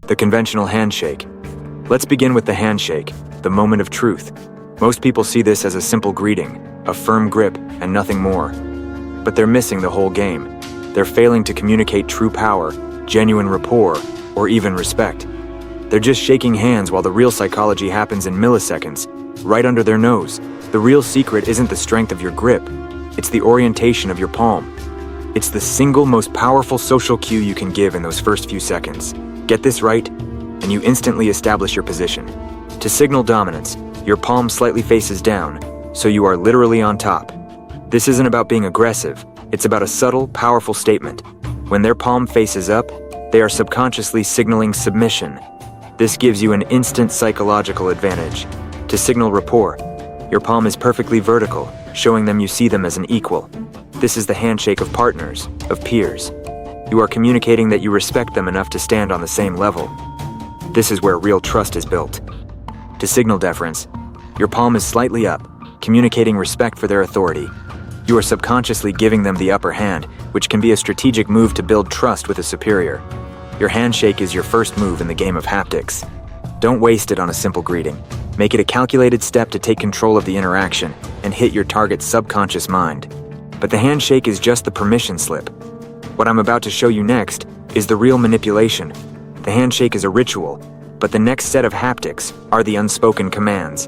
The conventional handshake. Let's begin with the handshake, the moment of truth. Most people see this as a simple greeting, a firm grip, and nothing more. But they're missing the whole game. They're failing to communicate true power, genuine rapport, or even respect. They're just shaking hands while the real psychology happens in milliseconds, right under their nose. The real secret isn't the strength of your grip, it's the orientation of your palm. It's the single most powerful social cue you can give in those first few seconds. Get this right, and you instantly establish your position. To signal dominance, your palm slightly faces down, so you are literally on top. This isn't about being aggressive, it's about a subtle, powerful statement. When their palm faces up, they are subconsciously signaling submission. This gives you an instant psychological advantage. To signal rapport, your palm is perfectly vertical, showing them you see them as an equal. This is the handshake of partners, of peers. You are communicating that you respect them enough to stand on the same level. This is where real trust is built. To signal deference, your palm is slightly up, communicating respect for their authority. You are subconsciously giving them the upper hand, which can be a strategic move to build trust with a superior. Your handshake is your first move in the game of haptics. Don't waste it on a simple greeting. Make it a calculated step to take control of the interaction and hit your target's subconscious mind. But the handshake is just the permission slip. What I'm about to show you next is the real manipulation. The handshake is a ritual, but the next set of haptics are the unspoken commands.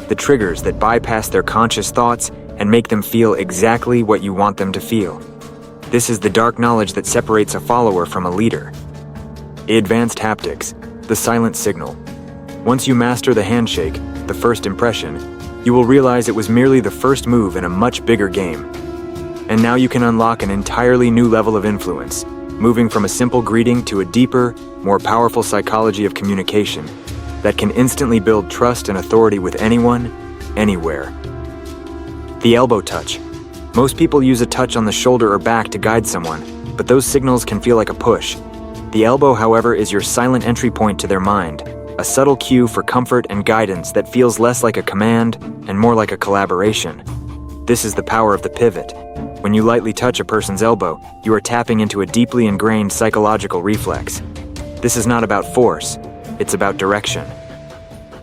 The triggers that bypass their conscious thoughts and make them feel exactly what you want them to feel. This is the dark knowledge that separates a follower from a leader. Advanced haptics, the silent signal. Once you master the handshake, the first impression, you will realize it was merely the first move in a much bigger game. And now you can unlock an entirely new level of influence, moving from a simple greeting to a deeper, more powerful psychology of communication that can instantly build trust and authority with anyone, anywhere. The elbow touch. Most people use a touch on the shoulder or back to guide someone, but those signals can feel like a push. The elbow, however, is your silent entry point to their mind, a subtle cue for comfort and guidance that feels less like a command and more like a collaboration. This is the power of the pivot. When you lightly touch a person's elbow, you are tapping into a deeply ingrained psychological reflex. This is not about force, it's about direction.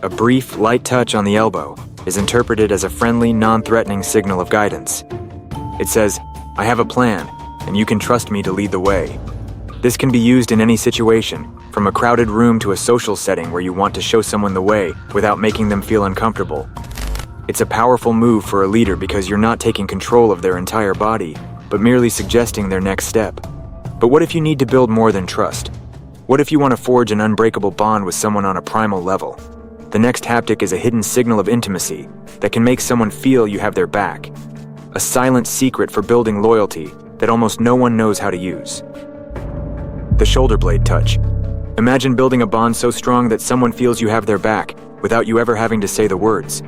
A brief, light touch on the elbow is interpreted as a friendly, non-threatening signal of guidance. It says, "I have a plan, and you can trust me to lead the way." This can be used in any situation, from a crowded room to a social setting where you want to show someone the way without making them feel uncomfortable. It's a powerful move for a leader because you're not taking control of their entire body, but merely suggesting their next step. But what if you need to build more than trust? What if you want to forge an unbreakable bond with someone on a primal level? The next haptic is a hidden signal of intimacy that can make someone feel you have their back. A silent secret for building loyalty that almost no one knows how to use. The shoulder blade touch. Imagine building a bond so strong that someone feels you have their back without you ever having to say the words.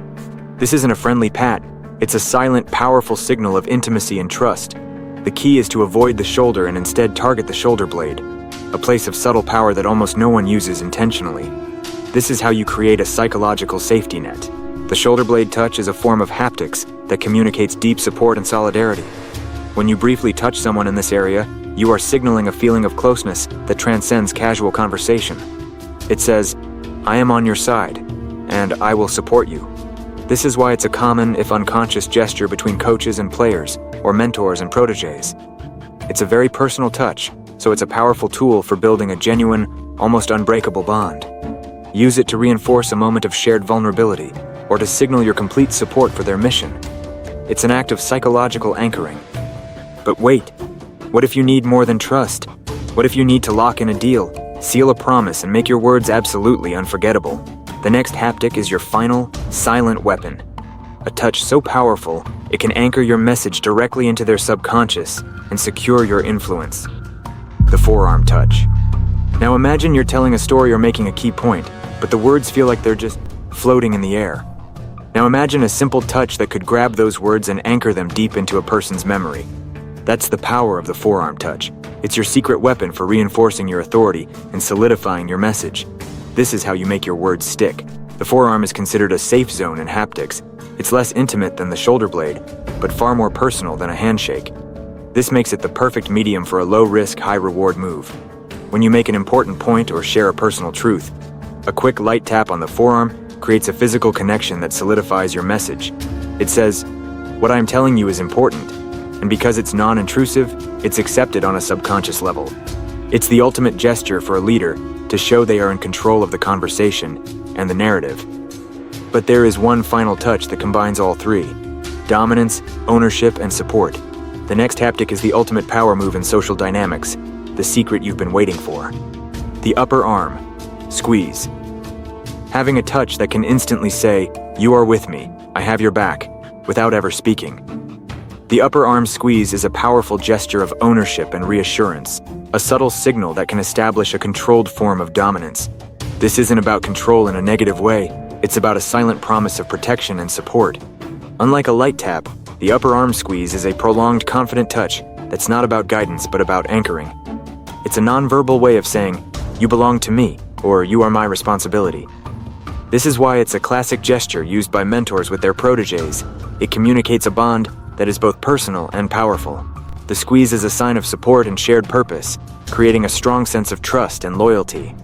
This isn't a friendly pat, it's a silent, powerful signal of intimacy and trust. The key is to avoid the shoulder and instead target the shoulder blade, a place of subtle power that almost no one uses intentionally. This is how you create a psychological safety net. The shoulder blade touch is a form of haptics that communicates deep support and solidarity. When you briefly touch someone in this area, you are signaling a feeling of closeness that transcends casual conversation. It says, "I am on your side, and I will support you." This is why it's a common, if unconscious, gesture between coaches and players, or mentors and proteges. It's a very personal touch, so it's a powerful tool for building a genuine, almost unbreakable bond. Use it to reinforce a moment of shared vulnerability, or to signal your complete support for their mission. It's an act of psychological anchoring. But wait, what if you need more than trust? What if you need to lock in a deal, seal a promise, and make your words absolutely unforgettable? The next haptic is your final, silent weapon. A touch so powerful, it can anchor your message directly into their subconscious and secure your influence. The forearm touch. Now imagine you're telling a story or making a key point, but the words feel like they're just floating in the air. Now imagine a simple touch that could grab those words and anchor them deep into a person's memory. That's the power of the forearm touch. It's your secret weapon for reinforcing your authority and solidifying your message. This is how you make your words stick. The forearm is considered a safe zone in haptics. It's less intimate than the shoulder blade, but far more personal than a handshake. This makes it the perfect medium for a low-risk, high-reward move. When you make an important point or share a personal truth, a quick light tap on the forearm creates a physical connection that solidifies your message. It says, "What I'm telling you is important," and because it's non-intrusive, it's accepted on a subconscious level. It's the ultimate gesture for a leader to show they are in control of the conversation and the narrative. But there is one final touch that combines all three: dominance, ownership, and support. The next haptic is the ultimate power move in social dynamics, the secret you've been waiting for. The upper arm, squeeze. Having a touch that can instantly say, "You are with me, I have your back," without ever speaking. The upper arm squeeze is a powerful gesture of ownership and reassurance, a subtle signal that can establish a controlled form of dominance. This isn't about control in a negative way, it's about a silent promise of protection and support. Unlike a light tap, the upper arm squeeze is a prolonged, confident touch that's not about guidance but about anchoring. It's a nonverbal way of saying, "You belong to me," or "You are my responsibility." This is why it's a classic gesture used by mentors with their protégés. It communicates a bond that is both personal and powerful. The squeeze is a sign of support and shared purpose, creating a strong sense of trust and loyalty.